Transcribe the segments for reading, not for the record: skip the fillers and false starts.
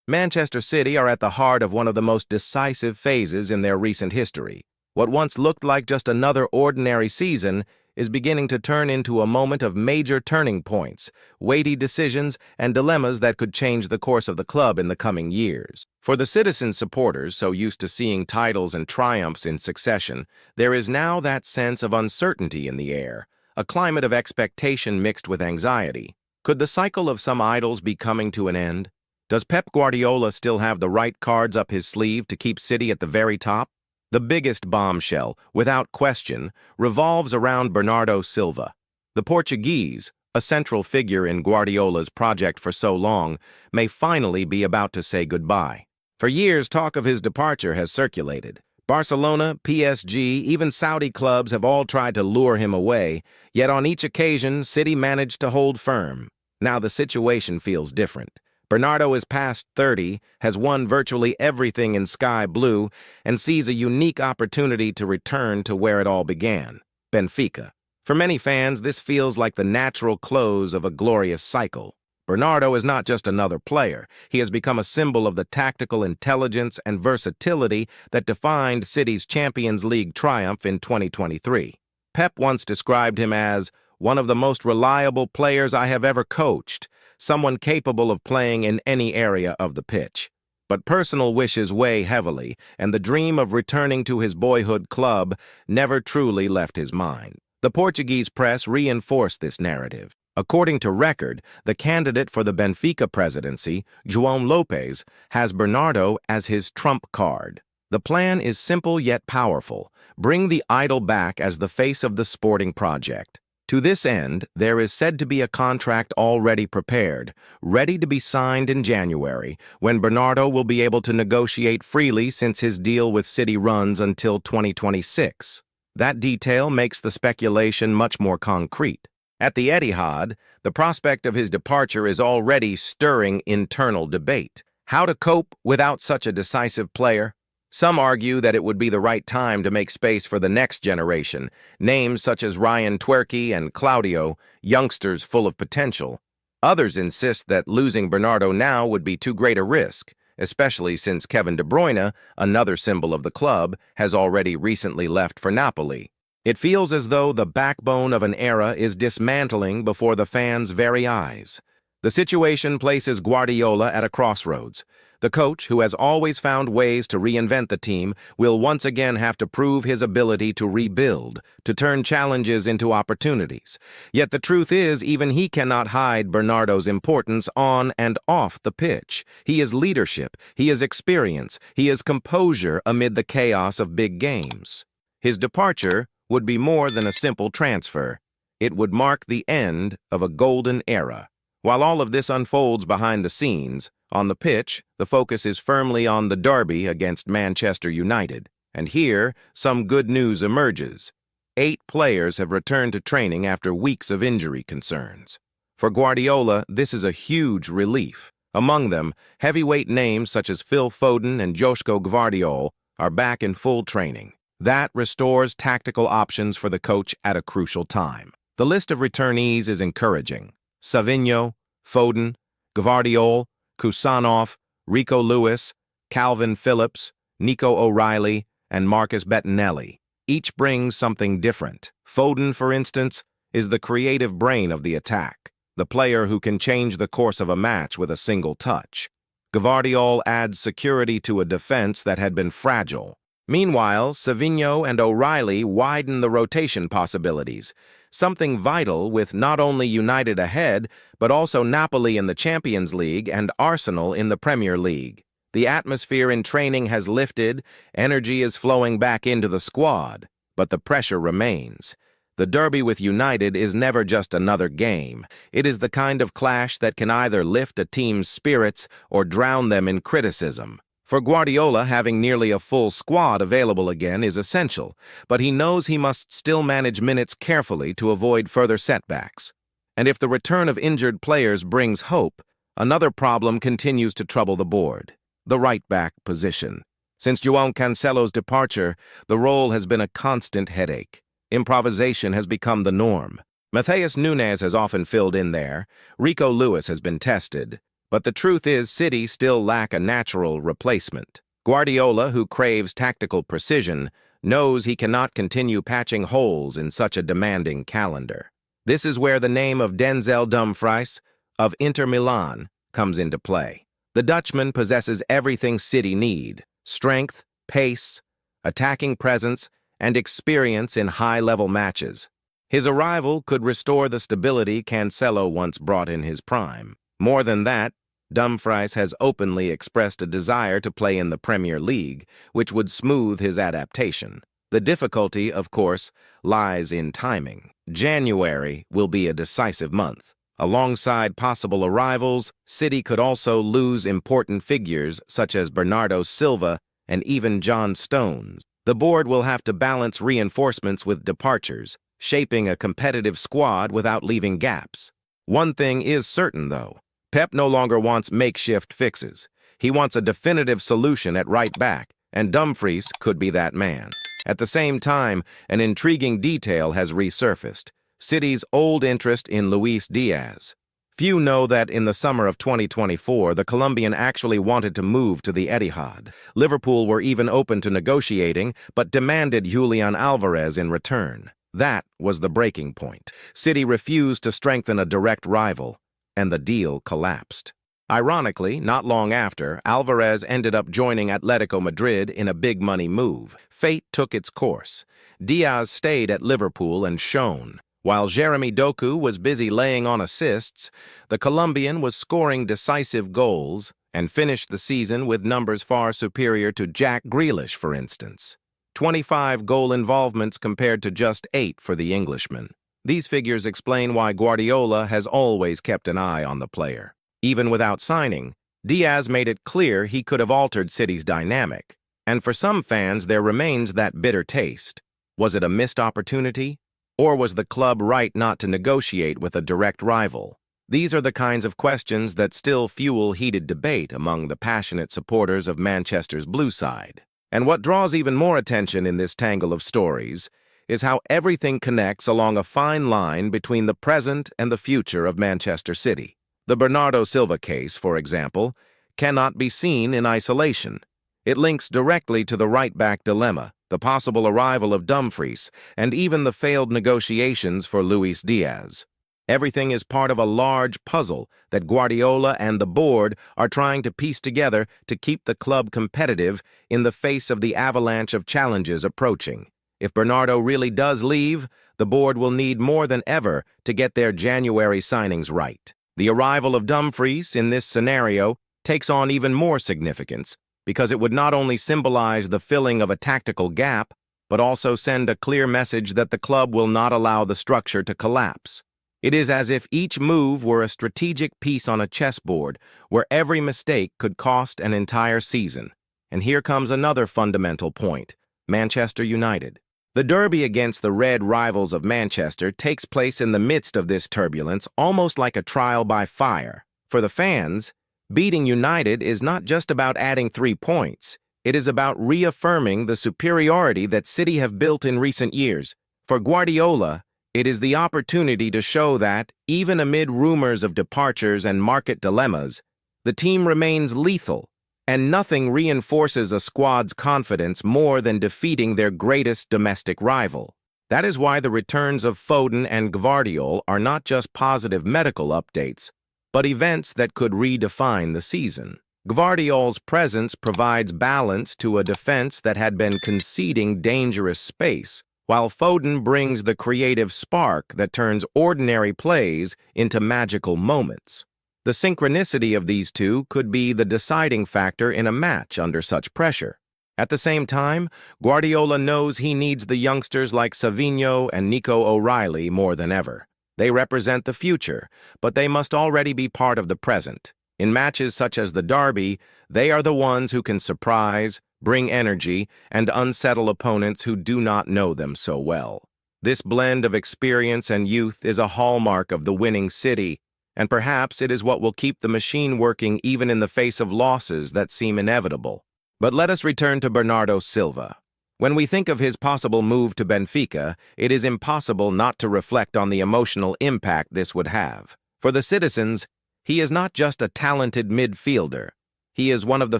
Manchester City are at the heart of one of the most decisive phases in their recent history. What once looked like just another ordinary season is beginning to turn into a moment of major turning points, weighty decisions, and dilemmas that could change the course of the club in the coming years. For the citizen supporters so used to seeing titles and triumphs in succession, there is now that sense of uncertainty in the air, a climate of expectation mixed with anxiety. Could the cycle of some idols be coming to an end? Does Pep Guardiola still have the right cards up his sleeve to keep City at the very top? The biggest bombshell, without question, revolves around Bernardo Silva. The Portuguese, a central figure in Guardiola's project for so long, may finally be about to say goodbye. For years, talk of his departure has circulated. Barcelona, PSG, even Saudi clubs have all tried to lure him away, yet on each occasion, City managed to hold firm. Now the situation feels different. Bernardo is past 30, has won virtually everything in sky blue, and sees a unique opportunity to return to where it all began, Benfica. For many fans, this feels like the natural close of a glorious cycle. Bernardo is not just another player. He has become a symbol of the tactical intelligence and versatility that defined City's Champions League triumph in 2023. Pep once described him as one of the most reliable players I have ever coached, someone capable of playing in any area of the pitch. But personal wishes weigh heavily, and the dream of returning to his boyhood club never truly left his mind. The Portuguese press reinforced this narrative. According to Record, the candidate for the Benfica presidency, João Lopes, has Bernardo as his trump card. The plan is simple yet powerful. Bring the idol back as the face of the sporting project. To this end, there is said to be a contract already prepared, ready to be signed in January, when Bernardo will be able to negotiate freely since his deal with City runs until 2026. That detail makes the speculation much more concrete. At the Etihad, the prospect of his departure is already stirring internal debate. How to cope without such a decisive player? Some argue that it would be the right time to make space for the next generation, names such as Ryan Twerky and Claudio, youngsters full of potential. Others insist that losing Bernardo now would be too great a risk, especially since Kevin De Bruyne, another symbol of the club, has already recently left for Napoli. It feels as though the backbone of an era is dismantling before the fans' very eyes. The situation places Guardiola at a crossroads. The coach, who has always found ways to reinvent the team, will once again have to prove his ability to rebuild, to turn challenges into opportunities. Yet the truth is, even he cannot hide Bernardo's importance on and off the pitch. He is leadership, he is experience, he is composure amid the chaos of big games. His departure would be more than a simple transfer. It would mark the end of a golden era. While all of this unfolds behind the scenes, on the pitch, the focus is firmly on the derby against Manchester United. And here, some good news emerges. 8 players have returned to training after weeks of injury concerns. For Guardiola, this is a huge relief. Among them, heavyweight names such as Phil Foden and Joško Gvardiol are back in full training. That restores tactical options for the coach at a crucial time. The list of returnees is encouraging. Savinho, Foden, Gvardiol, Kusanov, Rico Lewis, Calvin Phillips, Nico O'Reilly, and Marcus Bettinelli. Each brings something different. Foden, for instance, is the creative brain of the attack, the player who can change the course of a match with a single touch. Gvardiol adds security to a defense that had been fragile. Meanwhile, Savinho and O'Reilly widen the rotation possibilities, something vital with not only United ahead, but also Napoli in the Champions League and Arsenal in the Premier League. The atmosphere in training has lifted, energy is flowing back into the squad, but the pressure remains. The derby with United is never just another game. It is the kind of clash that can either lift a team's spirits or drown them in criticism. For Guardiola, having nearly a full squad available again is essential, but he knows he must still manage minutes carefully to avoid further setbacks. And if the return of injured players brings hope, another problem continues to trouble the board: the right-back position. Since João Cancelo's departure, the role has been a constant headache. Improvisation has become the norm. Matheus Nunes has often filled in there. Rico Lewis has been tested, But the truth is, City still lack a natural replacement. Guardiola, who craves tactical precision, knows he cannot continue patching holes in such a demanding calendar. This is where the name of Denzel Dumfries of Inter Milan comes into play. The Dutchman possesses everything City need: strength, pace, attacking presence, and experience in high-level matches. His arrival could restore the stability Cancelo once brought in his prime. More than that, Dumfries has openly expressed a desire to play in the Premier League, which would smooth his adaptation. The difficulty, of course, lies in timing. January will be a decisive month. Alongside possible arrivals, City could also lose important figures such as Bernardo Silva and even John Stones. The board will have to balance reinforcements with departures, shaping a competitive squad without leaving gaps. One thing is certain, though. Pep no longer wants makeshift fixes. He wants a definitive solution at right back, and Dumfries could be that man. At the same time, an intriguing detail has resurfaced: City's old interest in Luis Diaz. Few know that in the summer of 2024, the Colombian actually wanted to move to the Etihad. Liverpool were even open to negotiating, but demanded Julian Alvarez in return. That was the breaking point. City refused to strengthen a direct rival, and the deal collapsed. Ironically, not long after, Alvarez ended up joining Atletico Madrid in a big-money move. Fate took its course. Diaz stayed at Liverpool and shone. While Jeremy Doku was busy laying on assists, the Colombian was scoring decisive goals and finished the season with numbers far superior to Jack Grealish, for instance. 25 goal involvements compared to just 8 for the Englishman. These figures explain why Guardiola has always kept an eye on the player. Even without signing, Diaz made it clear he could have altered City's dynamic. And for some fans, there remains that bitter taste. Was it a missed opportunity? Or was the club right not to negotiate with a direct rival? These are the kinds of questions that still fuel heated debate among the passionate supporters of Manchester's blue side. And what draws even more attention in this tangle of stories is how everything connects along a fine line between the present and the future of Manchester City. The Bernardo Silva case, for example, cannot be seen in isolation. It links directly to the right-back dilemma, the possible arrival of Dumfries, and even the failed negotiations for Luis Diaz. Everything is part of a large puzzle that Guardiola and the board are trying to piece together to keep the club competitive in the face of the avalanche of challenges approaching. If Bernardo really does leave, the board will need more than ever to get their January signings right. The arrival of Dumfries in this scenario takes on even more significance, because it would not only symbolize the filling of a tactical gap, but also send a clear message that the club will not allow the structure to collapse. It is as if each move were a strategic piece on a chessboard where every mistake could cost an entire season. And here comes another fundamental point: Manchester United. The derby against the red rivals of Manchester takes place in the midst of this turbulence, almost like a trial by fire. For the fans, beating United is not just about adding 3 points. It is about reaffirming the superiority that City have built in recent years. For Guardiola, it is the opportunity to show that, even amid rumors of departures and market dilemmas, the team remains lethal, and nothing reinforces a squad's confidence more than defeating their greatest domestic rival. That is why the returns of Foden and Guardiola are not just positive medical updates, but events that could redefine the season. Guardiola's presence provides balance to a defense that had been conceding dangerous space, while Foden brings the creative spark that turns ordinary plays into magical moments. The synchronicity of these two could be the deciding factor in a match under such pressure. At the same time, Guardiola knows he needs the youngsters like Savinho and Nico O'Reilly more than ever. They represent the future, but they must already be part of the present. In matches such as the derby, they are the ones who can surprise, bring energy, and unsettle opponents who do not know them so well. This blend of experience and youth is a hallmark of the winning City, and perhaps it is what will keep the machine working even in the face of losses that seem inevitable. But let us return to Bernardo Silva. When we think of his possible move to Benfica, it is impossible not to reflect on the emotional impact this would have. For the citizens, He is not just a talented midfielder. He is one of the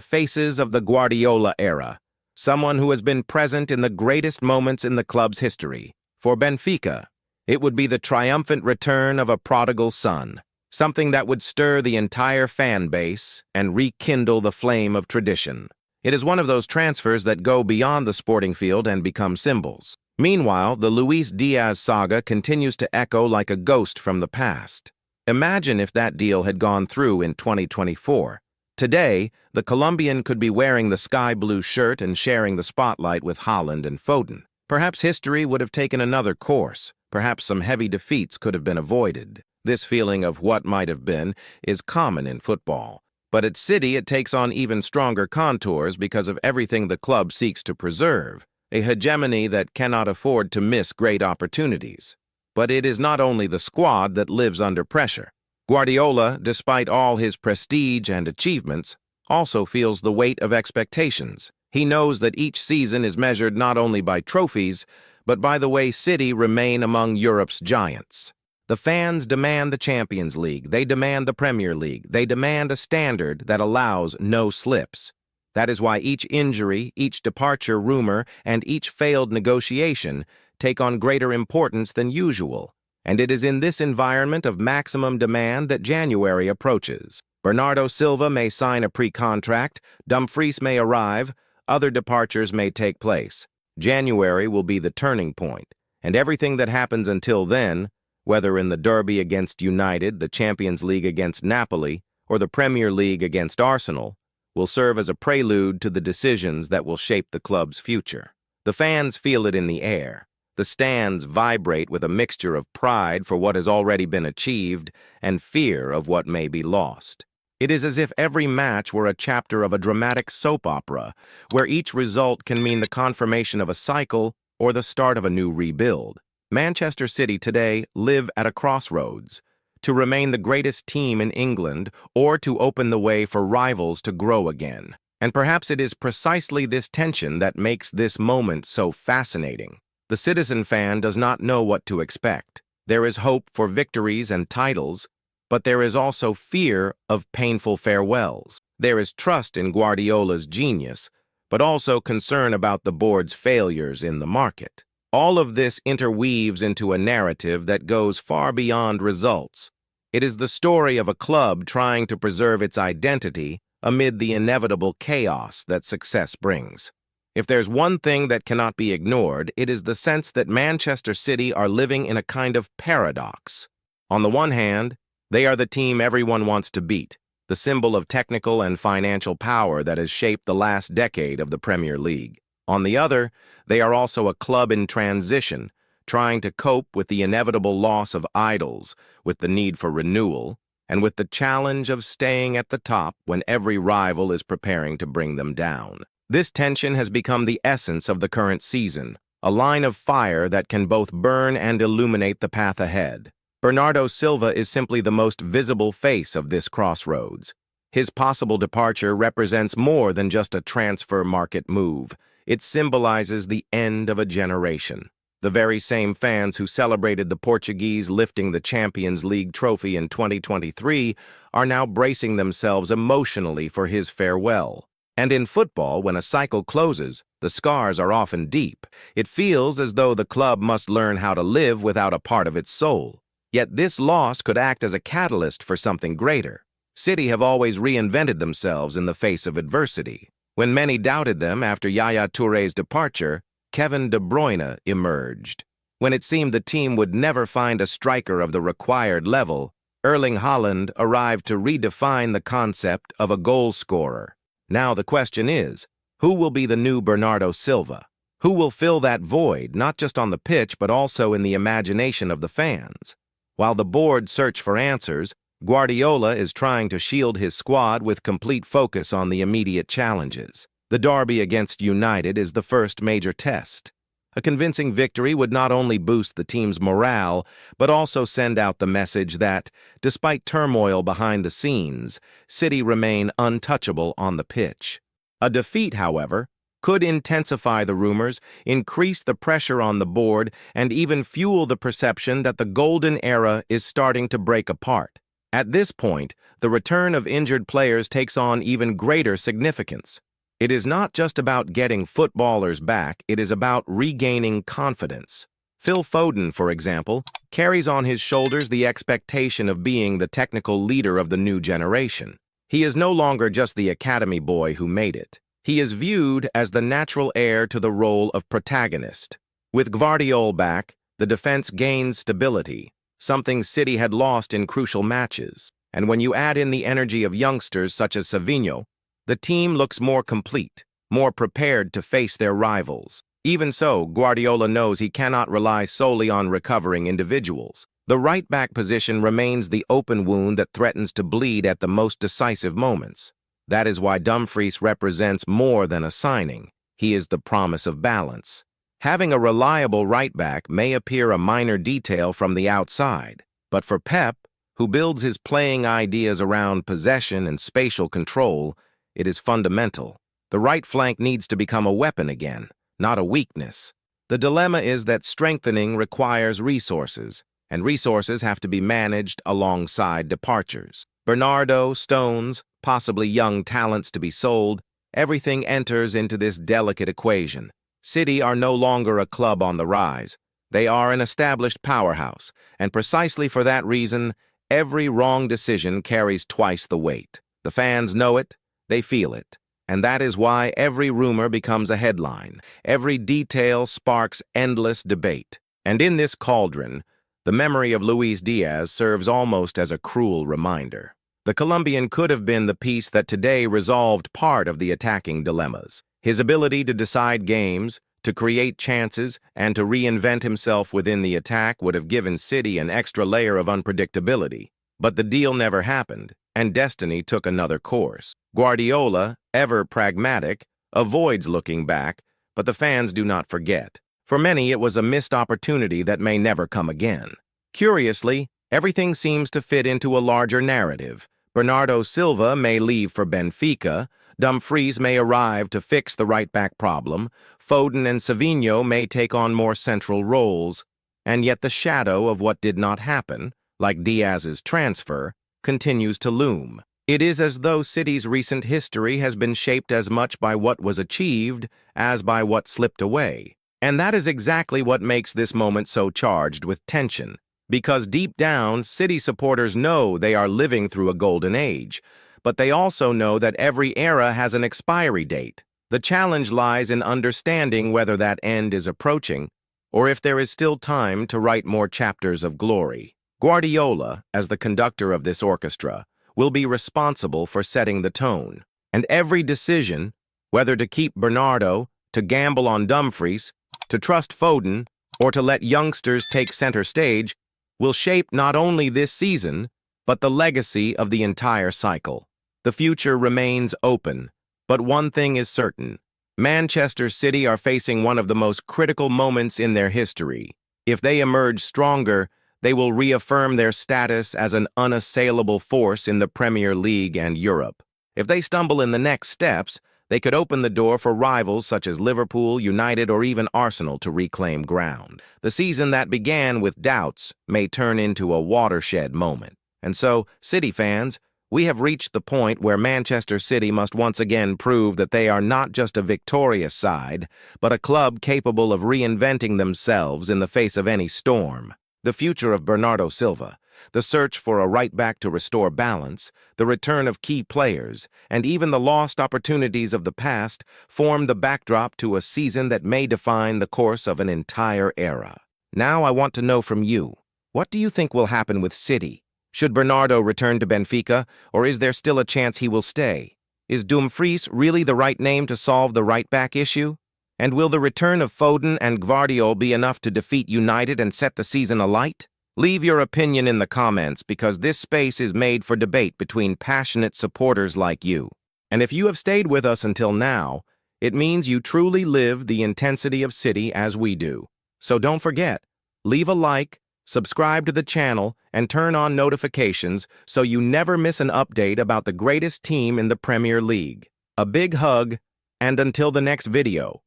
faces of the Guardiola era, someone who has been present in the greatest moments in the club's history. For Benfica, it would be the triumphant return of a prodigal son, something that would stir the entire fan base and rekindle the flame of tradition. It is one of those transfers that go beyond the sporting field and become symbols. Meanwhile, the Luis Diaz saga continues to echo like a ghost from the past. Imagine if that deal had gone through in 2024. Today, the Colombian could be wearing the sky blue shirt and sharing the spotlight with Haaland and Foden. Perhaps history would have taken another course. Perhaps some heavy defeats could have been avoided. This feeling of what might have been is common in football. But at City, it takes on even stronger contours because of everything the club seeks to preserve, a hegemony that cannot afford to miss great opportunities. But it is not only the squad that lives under pressure. Guardiola, despite all his prestige and achievements, also feels the weight of expectations. He knows that each season is measured not only by trophies, but by the way City remain among Europe's giants. The fans demand the Champions League, they demand the Premier League, they demand a standard that allows no slips. That is why each injury, each departure rumor, and each failed negotiation take on greater importance than usual. And it is in this environment of maximum demand that January approaches. Bernardo Silva may sign a pre-contract, Dumfries may arrive, other departures may take place. January will be the turning point, and everything that happens until then, whether in the derby against United, the Champions League against Napoli, or the Premier League against Arsenal, will serve as a prelude to the decisions that will shape the club's future. The fans feel it in the air. The stands vibrate with a mixture of pride for what has already been achieved and fear of what may be lost. It is as if every match were a chapter of a dramatic soap opera, where each result can mean the confirmation of a cycle or the start of a new rebuild. Manchester City today live at a crossroads, to remain the greatest team in England or to open the way for rivals to grow again. And perhaps it is precisely this tension that makes this moment so fascinating. The citizen fan does not know what to expect. There is hope for victories and titles, but there is also fear of painful farewells. There is trust in Guardiola's genius, but also concern about the board's failures in the market. All of this interweaves into a narrative that goes far beyond results. It is the story of a club trying to preserve its identity amid the inevitable chaos that success brings. If there's one thing that cannot be ignored, it is the sense that Manchester City are living in a kind of paradox. On the one hand, they are the team everyone wants to beat, the symbol of technical and financial power that has shaped the last decade of the Premier League. On the other, they are also a club in transition, trying to cope with the inevitable loss of idols, with the need for renewal, and with the challenge of staying at the top when every rival is preparing to bring them down. This tension has become the essence of the current season, a line of fire that can both burn and illuminate the path ahead. Bernardo Silva is simply the most visible face of this crossroads. His possible departure represents more than just a transfer market move. It symbolizes the end of a generation. The very same fans who celebrated the Portuguese lifting the Champions League trophy in 2023 are now bracing themselves emotionally for his farewell. And in football, when a cycle closes, the scars are often deep. It feels as though the club must learn how to live without a part of its soul. Yet this loss could act as a catalyst for something greater. City have always reinvented themselves in the face of adversity. When many doubted them after Yaya Touré's departure, Kevin De Bruyne emerged. When it seemed the team would never find a striker of the required level, Erling Haaland arrived to redefine the concept of a goal scorer. Now the question is, who will be the new Bernardo Silva? Who will fill that void, not just on the pitch, but also in the imagination of the fans? While the board search for answers, Guardiola is trying to shield his squad with complete focus on the immediate challenges. The derby against United is the first major test. A convincing victory would not only boost the team's morale, but also send out the message that, despite turmoil behind the scenes, City remain untouchable on the pitch. A defeat, however, could intensify the rumors, increase the pressure on the board, and even fuel the perception that the golden era is starting to break apart. At this point, the return of injured players takes on even greater significance. It is not just about getting footballers back, it is about regaining confidence. Phil Foden, for example, carries on his shoulders the expectation of being the technical leader of the new generation. He is no longer just the academy boy who made it. He is viewed as the natural heir to the role of protagonist. With Guardiola back, the defense gains stability, something City had lost in crucial matches. And when you add in the energy of youngsters such as Savinho, the team looks more complete, more prepared to face their rivals. Even so, Guardiola knows he cannot rely solely on recovering individuals. The right-back position remains the open wound that threatens to bleed at the most decisive moments. That is why Dumfries represents more than a signing. He is the promise of balance. Having a reliable right-back may appear a minor detail from the outside, but for Pep, who builds his playing ideas around possession and spatial control, it is fundamental. The right flank needs to become a weapon again, not a weakness. The dilemma is that strengthening requires resources, and resources have to be managed alongside departures. Bernardo, Stones, possibly young talents to be sold, everything enters into this delicate equation. City are no longer a club on the rise. They are an established powerhouse, and precisely for that reason, every wrong decision carries twice the weight. The fans know it, they feel it, and that is why every rumor becomes a headline. Every detail sparks endless debate. And in this cauldron, the memory of Luis Diaz serves almost as a cruel reminder. The Colombian could have been the piece that today resolved part of the attacking dilemmas. His ability to decide games, to create chances, and to reinvent himself within the attack would have given City an extra layer of unpredictability. But the deal never happened, and destiny took another course. Guardiola, ever pragmatic, avoids looking back, but the fans do not forget. For many, it was a missed opportunity that may never come again. Curiously, everything seems to fit into a larger narrative. Bernardo Silva may leave for Benfica, Dumfries may arrive to fix the right-back problem, Foden and Savinho may take on more central roles, and yet the shadow of what did not happen, like Diaz's transfer, continues to loom. It is as though City's recent history has been shaped as much by what was achieved as by what slipped away. And that is exactly what makes this moment so charged with tension. Because deep down, City supporters know they are living through a golden age, but they also know that every era has an expiry date. The challenge lies in understanding whether that end is approaching, or if there is still time to write more chapters of glory. Guardiola, as the conductor of this orchestra, will be responsible for setting the tone. And every decision, whether to keep Bernardo, to gamble on Dumfries, to trust Foden, or to let youngsters take center stage, will shape not only this season, but the legacy of the entire cycle. The future remains open, but one thing is certain. Manchester City are facing one of the most critical moments in their history. If they emerge stronger, they will reaffirm their status as an unassailable force in the Premier League and Europe. If they stumble in the next steps, they could open the door for rivals such as Liverpool, United, or even Arsenal to reclaim ground. The season that began with doubts may turn into a watershed moment. And so, City fans, we have reached the point where Manchester City must once again prove that they are not just a victorious side, but a club capable of reinventing themselves in the face of any storm. The future of Bernardo Silva, the search for a right-back to restore balance, the return of key players, and even the lost opportunities of the past form the backdrop to a season that may define the course of an entire era. Now I want to know from you, what do you think will happen with City? Should Bernardo return to Benfica, or is there still a chance he will stay? Is Dumfries really the right name to solve the right-back issue? And will the return of Foden and Guardiola be enough to defeat United and set the season alight? Leave your opinion in the comments because this space is made for debate between passionate supporters like you. And if you have stayed with us until now, it means you truly live the intensity of City as we do. So don't forget, leave a like, subscribe to the channel, and turn on notifications so you never miss an update about the greatest team in the Premier League. A big hug, and until the next video.